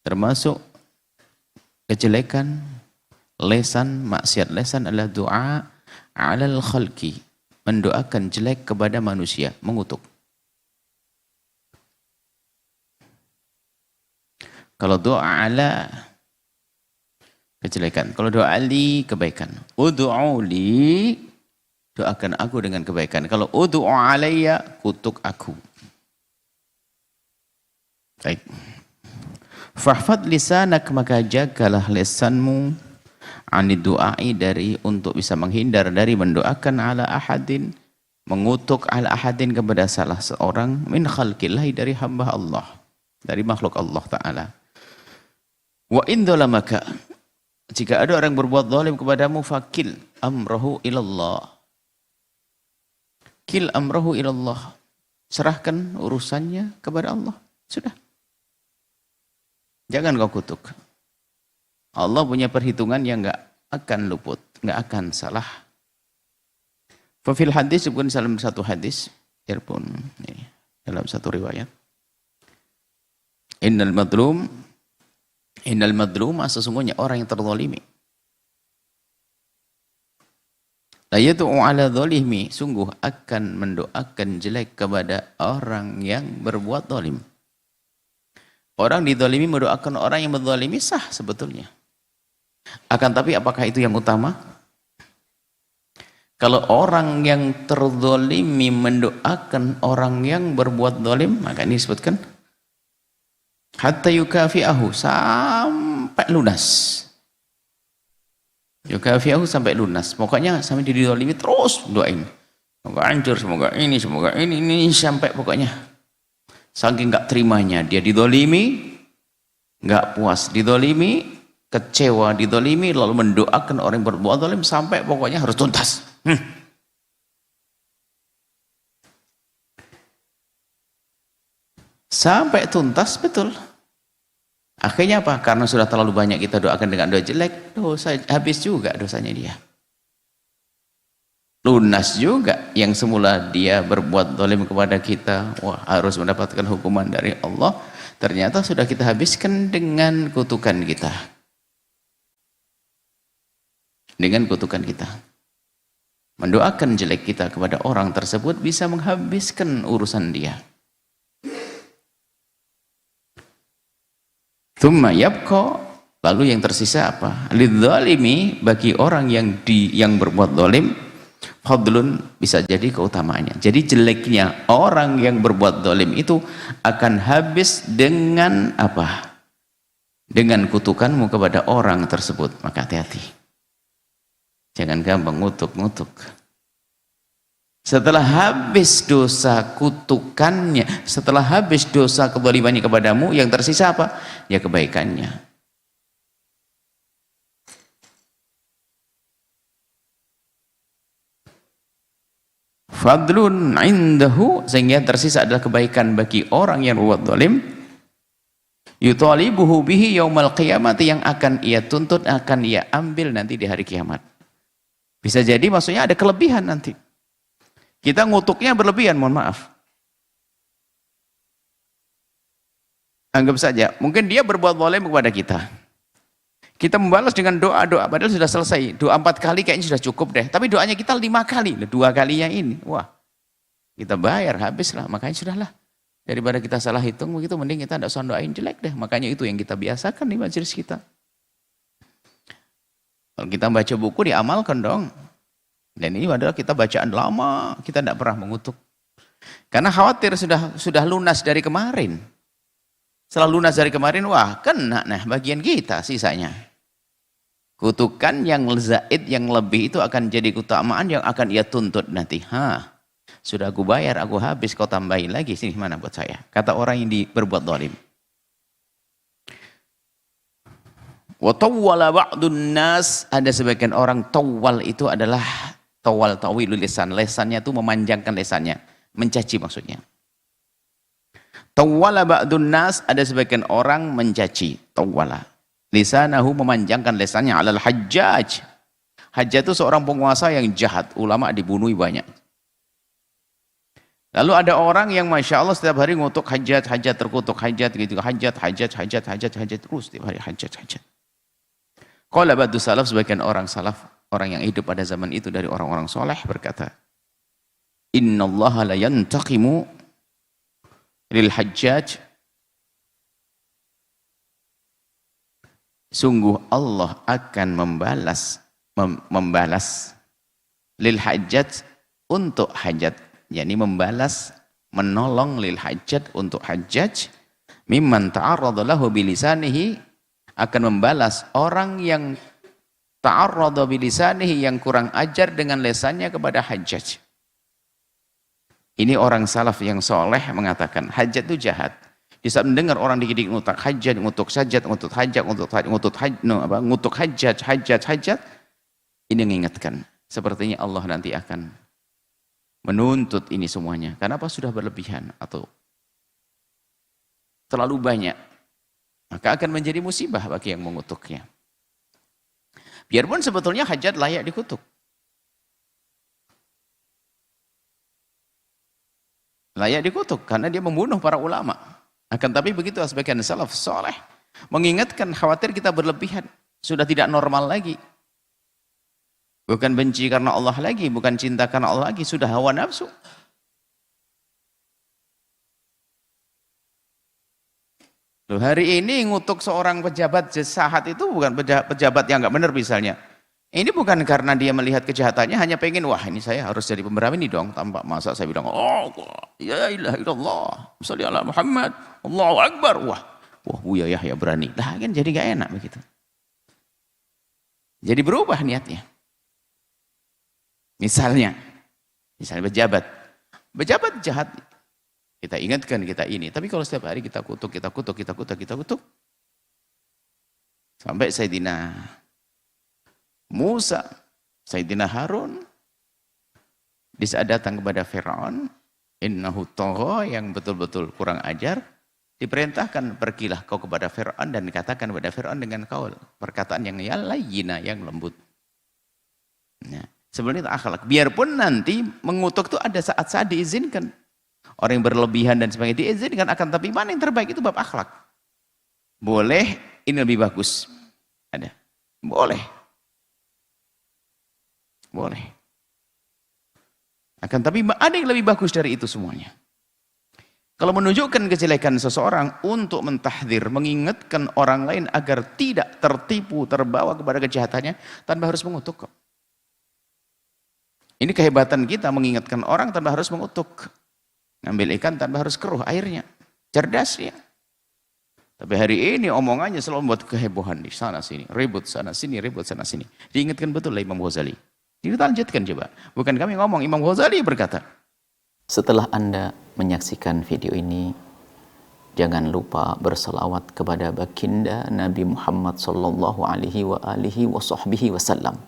Termasuk kejelekan lesan, maksiat lesan adalah doa alal khalqi, mendoakan jelek kepada manusia, mengutuk. Kalau doa ala kejelekan, kalau doa li kebaikan. Ud'u li, doakan aku dengan kebaikan. Kalau ud'u alayya, kutuk aku. Baik. Fahfad lisanak, maka jagalah lisanmu anid du'ai, dari untuk bisa menghindar dari mendoakan ala ahadin, mengutuk ala ahadin kepada salah seorang min khalqillahi, dari hamba Allah, dari makhluk Allah Ta'ala. Wa in dhalamaka, jika ada orang berbuat zalim kepadamu, fakil amrahu ilallah, kil amrahu ilallah, serahkan urusannya kepada Allah, sudah. Jangan kau kutuk. Allah punya perhitungan yang enggak akan luput, enggak akan salah. Fafil hadis, bukan dalam satu hadis, biarpun dalam satu riwayat. Innal madlum, sesungguhnya orang yang terzalimi. La yad'u ala zalimi, sungguh akan mendoakan jelek kepada orang yang berbuat zalim. Orang dizalimi mendoakan orang yang berzalimi sah sebetulnya. Akan tapi apakah itu yang utama? Kalau orang yang terzalimi mendoakan orang yang berbuat zalim, maka ini disebutkan hatta yukafi'ahu, sampai lunas. Yukafi'ahu sampai lunas. Pokoknya sampai dizalimi terus doain. Semoga hancur, semoga ini, sampai pokoknya. Saking enggak terimanya dia dizalimi, enggak puas dizalimi, kecewa dizalimi, lalu mendoakan orang yang berbuat zalim sampai pokoknya harus tuntas. Sampai tuntas, betul. Akhirnya apa? Karena sudah terlalu banyak kita doakan dengan doa jelek, dosa habis juga dosanya dia. Lunas juga, yang semula dia berbuat zalim kepada kita, wah harus mendapatkan hukuman dari Allah, ternyata sudah kita habiskan dengan kutukan kita. Dengan kutukan kita. Mendoakan jelek kita kepada orang tersebut bisa menghabiskan urusan dia. Tsumma yabqa, lalu yang tersisa apa? Lidzalimi, bagi orang yang berbuat zalim, fadlun, bisa jadi keutamaannya. Jadi jeleknya orang yang berbuat zalim itu akan habis dengan apa? Dengan kutukanmu kepada orang tersebut. Maka hati-hati. Jangan gampang ngutuk-ngutuk. Setelah habis dosa kutukannya, setelah habis dosa kezalimannya kepadamu, yang tersisa apa? Ya kebaikannya. Fadlun indahu, sehingga tersisa adalah kebaikan bagi orang yang berbuat zalim, yutalibuhu bihi yaumal qiyamati, yang akan ia tuntut, akan ia ambil nanti di hari kiamat. Bisa jadi maksudnya ada kelebihan nanti. Kita ngutuknya berlebihan, mohon maaf. Anggap saja, mungkin dia berbuat zalim kepada kita. Kita membalas dengan doa-doa, padahal sudah selesai. Doa 4 kali kayaknya sudah cukup deh. Tapi doanya kita 5 kali. 2 kalinya ini, wah, kita bayar, habislah. Makanya sudahlah. Daripada kita salah hitung begitu, mending kita tidak usah doain jelek deh. Makanya itu yang kita biasakan di majelis kita. Kalau kita baca buku, diamalkan dong. Dan ini adalah kita bacaan lama, kita tidak pernah mengutuk. Karena khawatir sudah lunas dari kemarin. Setelah lunas dari kemarin, wah kena nah bagian kita sisanya. Kutukan yang zaid, yang lebih itu akan jadi keutamaan yang akan ia tuntut nanti. Sudah aku bayar, aku habis, kau tambahin lagi, sini mana buat saya. Kata orang yang berbuat zalim. Wa tawwala ba'dun nas, ada sebagian orang tawwal itu adalah tawwal tawilul lisan, lesannya itu memanjangkan lesannya, mencaci maksudnya. Tawwala ba'dun nas, ada sebagian orang mencaci, tawwala. Lisanahu, memanjangkan lesannya, alal hajjaj. Hajjaj itu seorang penguasa yang jahat, ulama dibunuh banyak. Lalu ada orang yang Masya Allah setiap hari ngutuk hajat, hajat, terkutuk hajat, gitu, hajat, hajat, hajat, hajat, hajat, terus setiap hari hajat, hajat. Qala ba'du salaf, sebagian orang salaf, orang yang hidup pada zaman itu dari orang-orang soleh berkata, Innallaha la yantaqimu lil hajjaj. Sungguh Allah akan membalas lil hajjaj, untuk hajat, yakni membalas, menolong lil hajjat, untuk hajjaj, mimman ta'arrada lahu bilisanihi, akan membalas orang yang ta'arrada bilisanihi, yang kurang ajar dengan lesannya kepada hajjaj. Ini orang salaf yang soleh mengatakan hajat itu jahat. Di saat mendengar orang dikit-dikit ngutuk hajat, ngutuk sajat, ngutuk hajat, ngutuk hajat, ini mengingatkan sepertinya Allah nanti akan menuntut ini semuanya. Kenapa sudah berlebihan atau terlalu banyak? Maka akan menjadi musibah bagi yang mengutuknya. Biarpun sebetulnya hajat layak dikutuk. Layak dikutuk karena dia membunuh para ulama. Akan tapi begitu sebagian salaf soleh mengingatkan, khawatir kita berlebihan, sudah tidak normal lagi. Bukan benci karena Allah lagi, bukan cinta karena Allah lagi, sudah hawa nafsu. Loh, hari ini ngutuk seorang pejabat jahat itu bukan pejabat yang nggak benar misalnya. Ini bukan karena dia melihat kejahatannya, hanya pengen, wah ini saya harus jadi pemberani ini dong. Tanpa masa saya bilang, oh ya ilaha illallah, sholli ala Muhammad, Allahu Akbar. Wah Buya Yahya berani. Lah kan jadi gak enak begitu. Jadi berubah niatnya. Misalnya pejabat jahat, kita ingatkan kita ini. Tapi kalau setiap hari kita kutuk, sampai Sayyidina Musa, Sayyidina Harun, di saat datang kepada Fir'aun, innahu tagha, yang betul-betul kurang ajar, diperintahkan pergilah kau kepada Fir'aun dan dikatakan kepada Fir'aun dengan kaul, perkataan yang layyina, yang lembut. Nah, sebenarnya itu akhlak. Biarpun nanti mengutuk itu ada saat-saat diizinkan. Orang yang berlebihan dan sebagainya diizinkan, akan tapi mana yang terbaik itu bab akhlak. Boleh, ini lebih bagus. Ada. Boleh. Akan tapi ada yang lebih bagus dari itu semuanya. Kalau menunjukkan kejelekan seseorang untuk mentahdir, mengingatkan orang lain agar tidak tertipu, terbawa kepada kejahatannya tanpa harus mengutuk. Ini kehebatan kita, mengingatkan orang tanpa harus mengutuk. Ngambil ikan tanpa harus keruh airnya. Cerdas ya. Tapi hari ini omongannya selalu membuat kehebohan di sana sini, ribut sana sini, ribut sana sini. Diingatkan betul lah Imam Ghazali. Kita lanjutkan coba. Bukan kami ngomong, Imam Ghazali berkata. Setelah Anda menyaksikan video ini, jangan lupa berselawat kepada baginda Nabi Muhammad sallallahu alaihi wa alihi wa sahbihi wasallam.